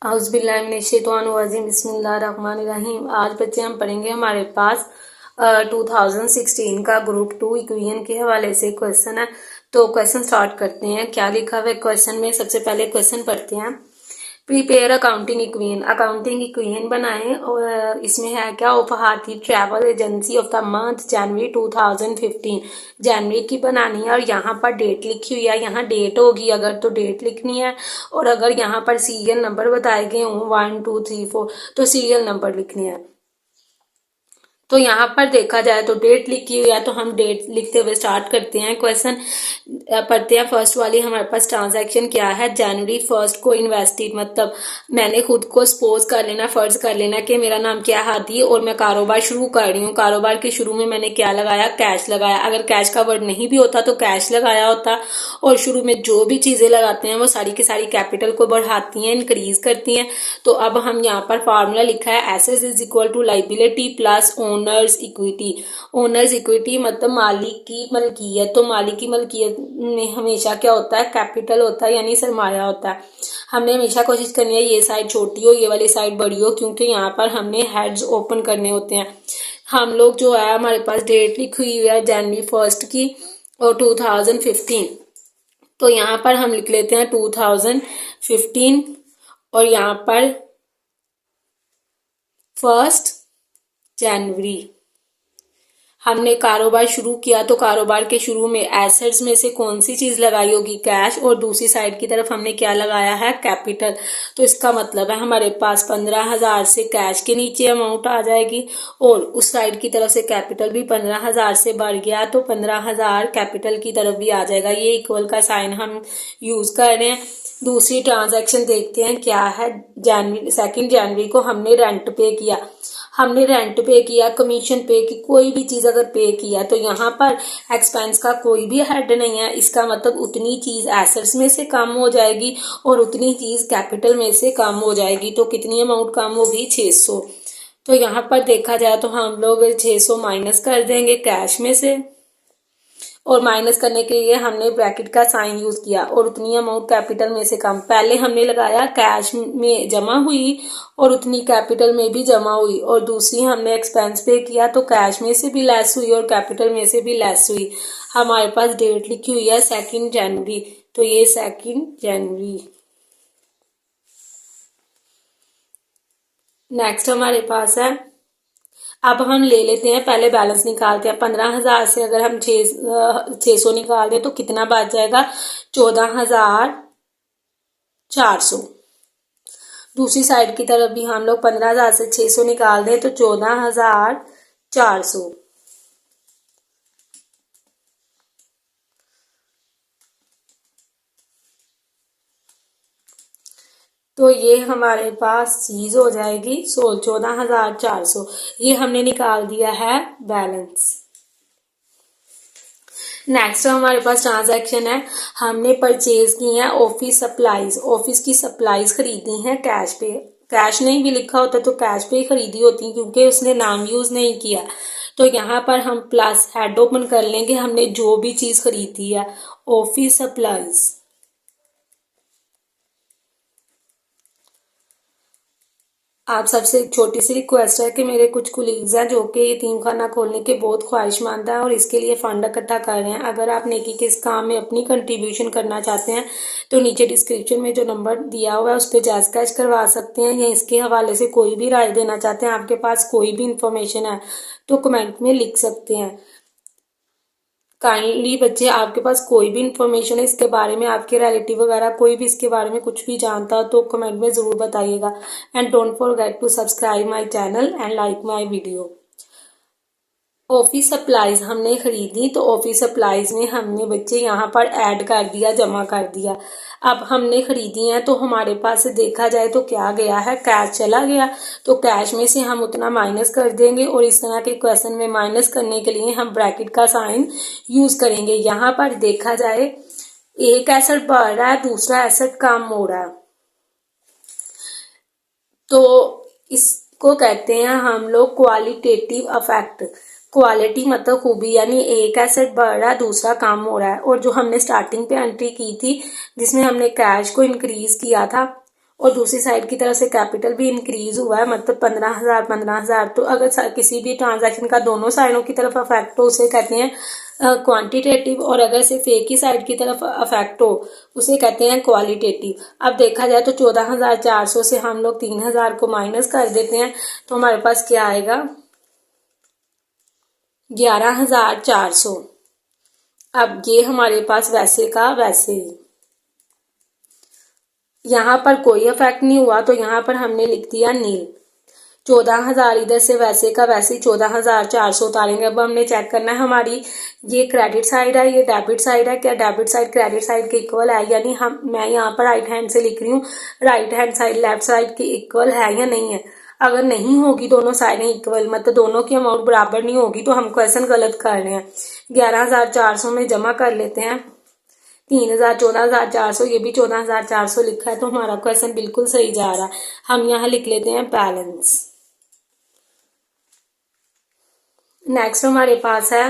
औज़ुबिल्लाहिमिनश्शैतानिर्रजीम बिस्मिल्लाहिर्रहमानिर्रहीम। आज बच्चे हम पढ़ेंगे हमारे पास 2016 का ग्रुप 2 इक्वेशन के हवाले से क्वेश्चन है। तो क्वेश्चन स्टार्ट करते हैं। क्या लिखा हुआ है क्वेश्चन में, सबसे पहले क्वेश्चन पढ़ते हैं। Prepare accounting equation, accounting equation बनाएं। और इसमें है क्या, of Hathi travel agency of the month January 2015। जनवरी की बनानी है और यहाँ पर डेट लिखी हुई है। यहाँ डेट होगी अगर तो डेट लिखनी है, और अगर यहाँ पर सीरियल नंबर बताए गए हों 1 2 3 4 तो सीरियल नंबर लिखने हैं। तो यहाँ पर देखा जाए तो डेट लिखी हुई है, तो हम डेट लिखते हुए स्टार्ट करते हैं। क्वेश्चन पढ़ते हैं। फर्स्ट वाली हमारे पास ट्रांजैक्शन क्या है, जनवरी 1 को इन्वेस्टेड, मतलब मैंने खुद को सपोज कर लेना, फर्ज कर लेना कि मेरा नाम क्या हादी और मैं कारोबार शुरू कर रही हूँ। कारोबार के शुरू में मैंने क्या लगाया, कैश लगाया। अगर कैश का वर्ड नहीं भी होता तो कैश लगाया होता। और शुरू में जो भी चीजें लगाते हैं वो सारी की सारी कैपिटल को बढ़ाती हैं, इंक्रीज करती हैं। तो अब हम यहाँ पर फार्मूला लिखा है, assets is equal to liability plus owners equity. Owners equity मतलब मालिक की मलकियत। तो मालिक की मलकियत में हमेशा क्या होता है, कैपिटल होता है, यानी सरमाया होता है। हमने हमेशा कोशिश करनी है ये साइड छोटी हो, ये वाली साइड बड़ी हो, क्योंकि यहाँ पर हमने हेड्स ओपन करने होते हैं। हम लोग जो है, हमारे पास डेट लिखी हुई है जनवरी 1 की और 2015। तो यहाँ पर हम लिख लेते हैं 2015 और यहाँ पर 1 जनवरी। हमने कारोबार शुरू किया तो कारोबार के शुरू में एसेट्स में से कौन सी चीज लगाई होगी, कैश, और दूसरी साइड की तरफ हमने क्या लगाया है, कैपिटल। तो इसका मतलब है हमारे पास 15,000 से कैश के नीचे अमाउंट आ जाएगी और उस साइड की तरफ से कैपिटल भी 15,000 से बढ़ गया तो 15,000 कैपिटल की तरफ भी आ जाएगा। ये इक्वल का साइन हम यूज कर रहे हैं। दूसरी ट्रांजैक्शन देखते हैं क्या है। जनवरी 2 जनवरी को हमने रेंट पे किया। हमने रेंट पे किया, कमीशन पे की, कोई भी चीज अगर पे किया तो यहाँ पर एक्सपेंस का कोई भी हेड नहीं है। इसका मतलब उतनी चीज एसेट्स में से कम हो जाएगी और उतनी चीज कैपिटल में से कम हो जाएगी। तो कितनी अमाउंट कम होगी, 600। तो यहाँ पर देखा जाए तो हम लोग 600 माइनस कर देंगे कैश में से, और माइनस करने के लिए हमने ब्रैकेट का साइन यूज किया और उतनी अमाउंट कैपिटल में से कम। पहले हमने लगाया कैश में जमा हुई और उतनी कैपिटल में भी जमा हुई, और दूसरी हमने एक्सपेंस पे किया तो कैश में से भी लेस हुई और कैपिटल में से भी लेस हुई। हमारे पास डेट लिखी हुई है 2 जनवरी, तो ये 2 जनवरी। नेक्स्ट हमारे पास है, अब हम ले लेते हैं, पहले बैलेंस निकालते हैं। 15,000 से अगर हम 600 निकाल दें तो कितना बच जाएगा, 14,400। दूसरी साइड की तरफ भी हम लोग 15,000 से 600 निकाल दें तो 14,400। तो ये हमारे पास चीज हो जाएगी 14,400। ये हमने निकाल दिया है बैलेंस। नेक्स्ट हमारे पास ट्रांजैक्शन है, हमने परचेज की है ऑफिस सप्लाईज। ऑफिस की सप्लाईज खरीदी है कैश पे। कैश नहीं भी लिखा होता तो कैश पे ही खरीदी होती, क्योंकि उसने नाम यूज नहीं किया। तो यहाँ पर हम प्लस हेड ओपन कर लेंगे, हमने जो भी चीज खरीदी है, ऑफिस सप्लाईज। आप सबसे एक छोटी सी रिक्वेस्ट है कि मेरे कुछ कुलीग्स हैं जो कि यतीम खाना खोलने के बहुत ख्वाहिशमंद हैं और इसके लिए फंड इकट्ठा कर रहे हैं। अगर आप नेकी के इस काम में अपनी कंट्रीब्यूशन करना चाहते हैं तो नीचे डिस्क्रिप्शन में जो नंबर दिया हुआ है उस पर जायज कैश करवा सकते हैं, या इसके हवाले से कोई भी राय देना चाहते हैं, आपके पास कोई भी इंफॉर्मेशन है तो कमेंट में लिख सकते हैं। काइंडली बच्चे, आपके पास कोई भी इंफॉर्मेशन है इसके बारे में, आपके रिलेटिव वगैरह कोई भी इसके बारे में कुछ भी जानता हो तो कमेंट में जरूर बताइएगा। And don't forget to subscribe my channel and like my video. Office supplies हमने खरीदी तो ऑफिस सप्लाईज में हमने बच्चे यहाँ पर ऐड कर दिया, जमा कर दिया। अब हमने खरीदी है तो हमारे पास देखा जाए तो क्या गया है, कैश चला गया। तो कैश में से हम उतना माइनस कर देंगे और इस तरह के क्वेश्चन में माइनस करने के लिए हम ब्रैकेट का साइन यूज करेंगे। यहाँ पर देखा जाए एक एसेट बढ़ रहा है, दूसरा एसेट कम हो रहा है, तो इसको कहते हैं हम लोग क्वालिटेटिव अफेक्ट। क्वालिटी मतलब खूबी, यानी एक एसेट बढ़ रहा है दूसरा कम हो रहा है। और जो हमने स्टार्टिंग पे एंट्री की थी जिसमें हमने कैश को इंक्रीज किया था और दूसरी साइड की तरफ से कैपिटल भी इंक्रीज हुआ है, मतलब 15,000। तो अगर किसी भी ट्रांजैक्शन का दोनों साइडों की तरफ अफेक्ट हो उसे कहते हैं क्वांटिटेटिव, और अगर सिर्फ एक ही साइड की तरफ अफेक्ट हो उसे कहते हैं क्वालिटेटिव। अब देखा जाए तो 14,400 से हम लोग 3,000 को माइनस कर देते हैं तो हमारे पास क्या आएगा, 11,400। अब ये हमारे पास वैसे का वैसे ही, यहाँ पर कोई इफेक्ट नहीं हुआ तो यहाँ पर हमने लिख दिया नील। 14,000 इधर से वैसे का वैसे ही 14,400 उतारेंगे। अब हमने चेक करना है हमारी ये क्रेडिट साइड है, ये डेबिट साइड है, क्या डेबिट साइड क्रेडिट साइड के इक्वल है, यानी मैं यहाँ पर राइट हैंड से लिख रही हूँ, right hand side left side के इक्वल है या नहीं है। अगर नहीं होगी दोनों साइडें इक्वल, मतलब दोनों की अमाउंट बराबर नहीं होगी, तो हम क्वेश्चन गलत कर रहे हैं। 11,400 में जमा कर लेते हैं 3,000, 14,400, ये भी 14,400 लिखा है तो हमारा क्वेश्चन बिल्कुल सही जा रहा है। हम यहाँ लिख लेते हैं बैलेंस। नेक्स्ट हमारे पास है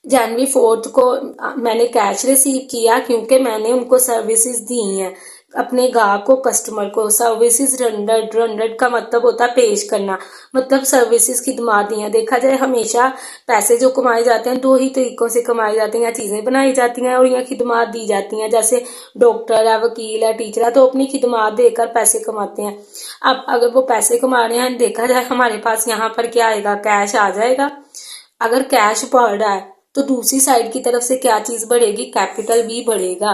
जनवरी 4 को मैंने कैश रिसीव किया क्योंकि मैंने उनको सर्विसेज दी हैं, अपने ग्राहक को, कस्टमर को। सर्विसेज रेंडर्ड का मतलब होता है पेश करना, मतलब सर्विसेज खिदमात दी हैं। देखा जाए हमेशा पैसे जो कमाए जाते हैं दो ही तरीकों से कमाए जाते हैं, या चीजें बनाई जाती हैं और या खिदमात दी जाती हैं। जैसे डॉक्टर है, वकील है, टीचर है, तो अपनी खिदमात देकर पैसे कमाते हैं। अब अगर वो पैसे कमा रहे हैं, देखा जाए हमारे पास यहाँ पर क्या आएगा, कैश आ जाएगा। अगर कैश बढ़ रहा है तो दूसरी साइड की तरफ से क्या चीज बढ़ेगी, कैपिटल भी बढ़ेगा।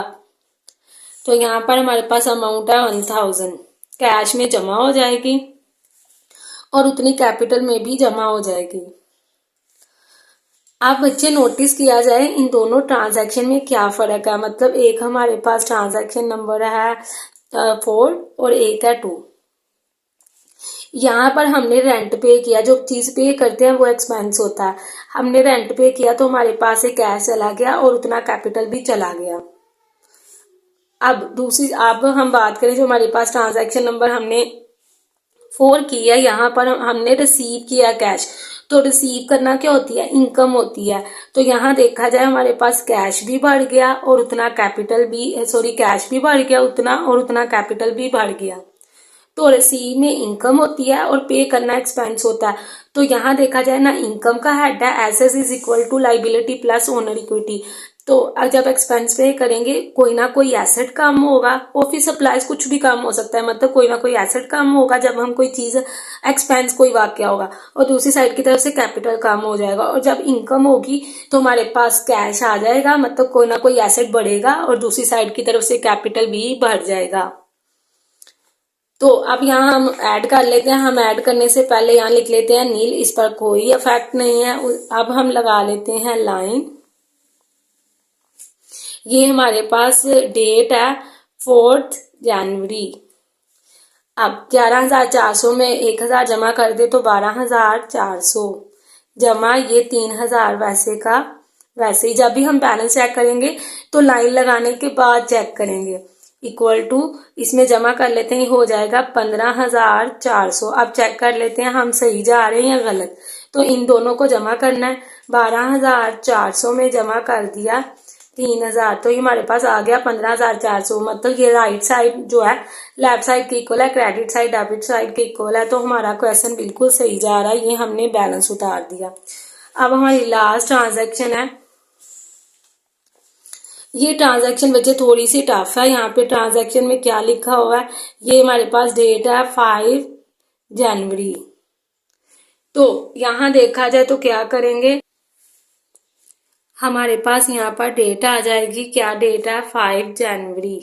तो यहाँ पर हमारे पास अमाउंट है 1,000, कैश में जमा हो जाएगी और उतनी कैपिटल में भी जमा हो जाएगी। आप बच्चे नोटिस किया जाए इन दोनों ट्रांजैक्शन में क्या फर्क है, मतलब एक हमारे पास ट्रांजैक्शन नंबर है 4 और एक है 2। यहाँ पर हमने रेंट पे किया, जो चीज पे करते हैं वो एक्सपेंस होता है। हमने रेंट पे किया तो हमारे पास से कैश चला गया और उतना कैपिटल भी चला गया। अब हम बात करें जो हमारे पास ट्रांजैक्शन नंबर हमने 4 किया, यहाँ पर हमने रिसीव किया कैश। तो रिसीव करना क्या होती है, इनकम होती है। तो यहाँ देखा जाए हमारे पास कैश भी बढ़ गया और उतना कैपिटल भी, कैश भी बढ़ गया उतना और उतना कैपिटल भी बढ़ गया। तो रिसीव में इनकम होती है और पे करना एक्सपेंस होता है। तो यहाँ देखा जाए ना, इनकम का हेड है assets is equal to liability plus owner equity. तो जब एक्सपेंस पे करेंगे कोई ना कोई एसेट कम होगा, ऑफिस सप्लाईज कुछ भी कम हो सकता है, मतलब कोई ना कोई एसेट कम होगा जब हम कोई चीज एक्सपेंस कोई वाक्य होगा, और दूसरी साइड की तरफ से कैपिटल कम हो जाएगा। और जब इनकम होगी तो हमारे पास कैश आ जाएगा, मतलब कोई ना कोई एसेट बढ़ेगा और दूसरी साइड की तरफ से कैपिटल भी बढ़ जाएगा। तो अब यहाँ हम ऐड कर लेते हैं। हम ऐड करने से पहले यहाँ लिख लेते हैं नील, इस पर कोई इफेक्ट नहीं है। अब हम लगा लेते हैं लाइन। ये हमारे पास डेट है 4 जनवरी। अब 11,400 में 1,000 जमा कर दे तो 12,400 जमा ये 3,000 वैसे का वैसे ही। जब भी हम बैलेंस चेक करेंगे तो लाइन लगाने के बाद चेक करेंगे, इक्वल टू इसमें जमा कर लेते हैं, हो जाएगा 15,400। अब चेक कर लेते हैं हम सही जा रहे हैं या गलत। तो इन दोनों को जमा करना है, 12,400 में जमा कर दिया 3,000, तो ये हमारे पास आ गया 15,400। मतलब ये राइट साइड जो है लेफ्ट साइड के इक्वल है, क्रेडिट साइड डेबिट साइड के इक्वल है। तो हमारा क्वेश्चन बिल्कुल सही जा रहा है, ये हमने बैलेंस उतार दिया। अब हमारी लास्ट ट्रांजेक्शन है। ये ट्रांजैक्शन बच्चे थोड़ी सी टफ है। यहाँ पे ट्रांजैक्शन में क्या लिखा हुआ है, ये हमारे पास डेट है 5 जनवरी। तो यहाँ देखा जाए तो क्या करेंगे, हमारे पास यहाँ पर डेट आ जाएगी, क्या डेट है 5 जनवरी।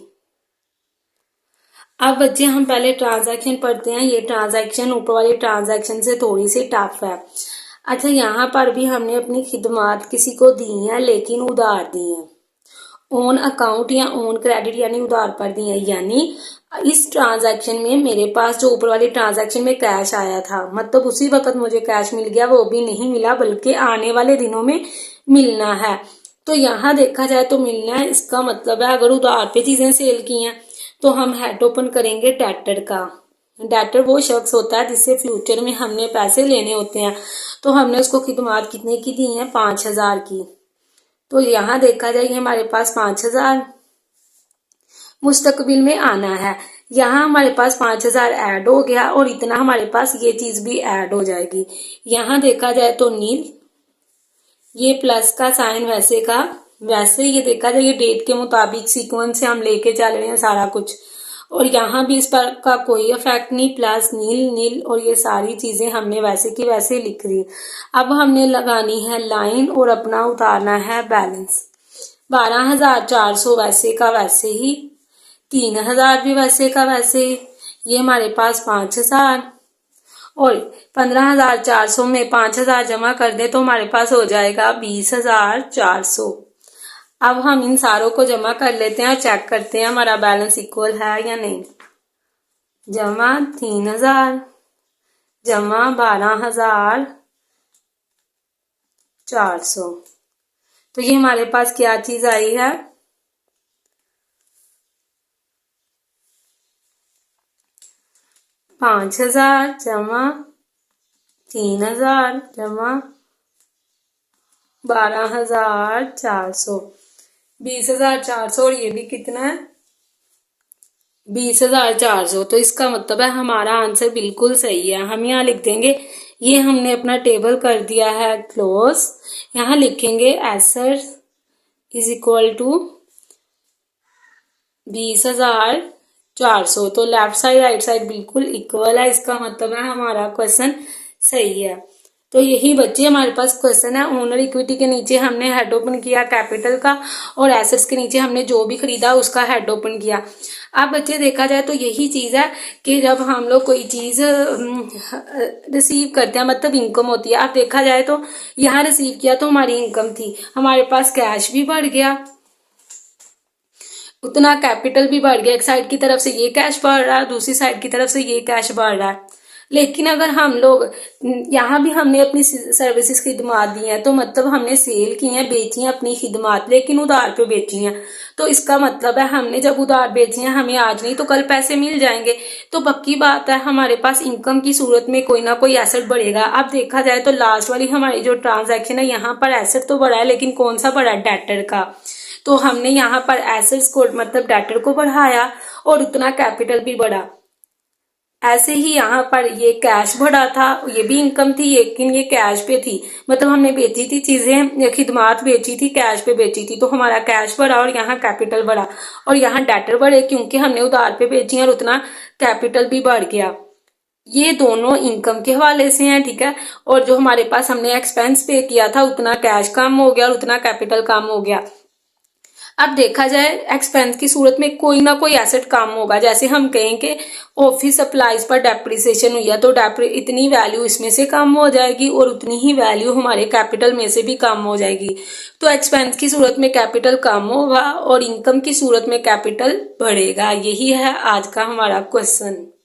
अब बच्चे हम पहले ट्रांजैक्शन पढ़ते हैं। ये ट्रांजैक्शन ऊपर वाली ट्रांजैक्शन से थोड़ी सी टफ है। अच्छा, यहाँ पर भी हमने अपनी खिदमात किसी को दी है लेकिन उधार दी है, ओन अकाउंट या ओन क्रेडिट यानी उधार पर दी है। यानी इस ट्रांजैक्शन में मेरे पास जो ऊपर वाली ट्रांजैक्शन में कैश आया था, मतलब उसी वक्त मुझे कैश मिल गया, वो भी नहीं मिला बल्कि आने वाले दिनों में मिलना है। तो यहाँ देखा जाए तो मिलना है, इसका मतलब है अगर उधार पे चीजें सेल की हैं तो हम हेड ओपन करेंगे डेटर का। डेटर वो शख्स होता है जिससे फ्यूचर में हमने पैसे लेने होते हैं। तो हमने उसको खिदमात कितने की दी है, 5,000 की। तो यहाँ देखा जाए हमारे पास 5,000 मुस्तकबिल में आना है। यहाँ हमारे पास 5000 ऐड हो गया और इतना हमारे पास ये चीज भी ऐड हो जाएगी। यहाँ देखा जाए तो नील, ये प्लस का साइन वैसे का वैसे, ये देखा जाए ये डेट के मुताबिक सीक्वेंस से हम लेके चल रहे हैं सारा कुछ, और यहाँ भी इस पर का कोई इफेक्ट नहीं, प्लस नील नील, और ये सारी चीजें हमने वैसे की वैसे लिख दी। अब हमने लगानी है लाइन और अपना उतारना है बैलेंस। 12400 वैसे का वैसे ही, 3000 भी वैसे का वैसे, ये हमारे पास 5000, और 15400 में 5000 जमा कर दे तो हमारे पास हो जाएगा 20400। अब हम इन सारों को जमा कर लेते हैं और चेक करते हैं हमारा बैलेंस इक्वल है या नहीं। जमा 3000 जमा 12400, तो ये हमारे पास क्या चीज आई है, 5000 जमा 3000 जमा 12400, 20400, और ये भी कितना है 20400। तो इसका मतलब है हमारा आंसर बिल्कुल सही है। हम यहाँ लिख देंगे, ये हमने अपना टेबल कर दिया है क्लोज। यहाँ लिखेंगे एसेट्स इज इक्वल टू 20400, तो लेफ्ट साइड राइट साइड बिल्कुल इक्वल है। इसका मतलब है हमारा क्वेश्चन सही है। तो यही बच्चे हमारे पास क्वेश्चन है। ओनर इक्विटी के नीचे हमने हेड ओपन किया कैपिटल का, और एसेट्स के नीचे हमने जो भी खरीदा उसका हेड ओपन किया। अब बच्चे देखा जाए तो यही चीज है कि जब हम लोग कोई चीज रिसीव करते हैं, मतलब इनकम होती है। अब देखा जाए तो यहाँ रिसीव किया तो हमारी इनकम थी, हमारे पास कैश भी बढ़ गया, उतना कैपिटल भी बढ़ गया। एक साइड की तरफ से ये कैश बढ़ रहा है, दूसरी साइड की तरफ से ये कैश बढ़ रहा है। लेकिन अगर हम लोग यहाँ भी हमने अपनी सर्विसेज खिदमात दी हैं, तो मतलब हमने सेल की हैं, बेची हैं अपनी खिदमात, लेकिन उधार पे बेची हैं। तो इसका मतलब है हमने जब उधार बेची हैं, हमें आज नहीं तो कल पैसे मिल जाएंगे। तो पक्की बात है हमारे पास इनकम की सूरत में कोई ना कोई एसेट बढ़ेगा। अब देखा जाए तो लास्ट वाली हमारी जो ट्रांजैक्शन है, यहाँ पर एसेट तो बढ़ा है, लेकिन कौन सा बढ़ा है, डेटर का। तो हमने यहाँ पर एसेट्स को मतलब डेटर को बढ़ाया और उतना कैपिटल भी बढ़ा। ऐसे ही यहाँ पर ये कैश बढ़ा था, ये भी इनकम थी, लेकिन ये कैश पे थी, मतलब हमने बेची थी चीजें, खिदमात बेची थी, कैश पे बेची थी, तो हमारा कैश बढ़ा और यहाँ कैपिटल बढ़ा। और यहाँ डेटर बढ़े क्योंकि हमने उधार पे बेची और उतना कैपिटल भी बढ़ गया। ये दोनों इनकम के हवाले से हैं, ठीक है। और जो हमारे पास हमने एक्सपेंस पे किया था, उतना कैश कम हो गया और उतना कैपिटल कम हो गया। अब देखा जाए एक्सपेंस की सूरत में कोई ना कोई एसेट कम होगा। जैसे हम कहें कि ऑफिस सप्लाईज पर डेप्रिसिएशन हुई है, तो इतनी वैल्यू इसमें से कम हो जाएगी और उतनी ही वैल्यू हमारे कैपिटल में से भी कम हो जाएगी। तो एक्सपेंस की सूरत में कैपिटल कम होगा और इनकम की सूरत में कैपिटल बढ़ेगा। यही है आज का हमारा क्वेश्चन।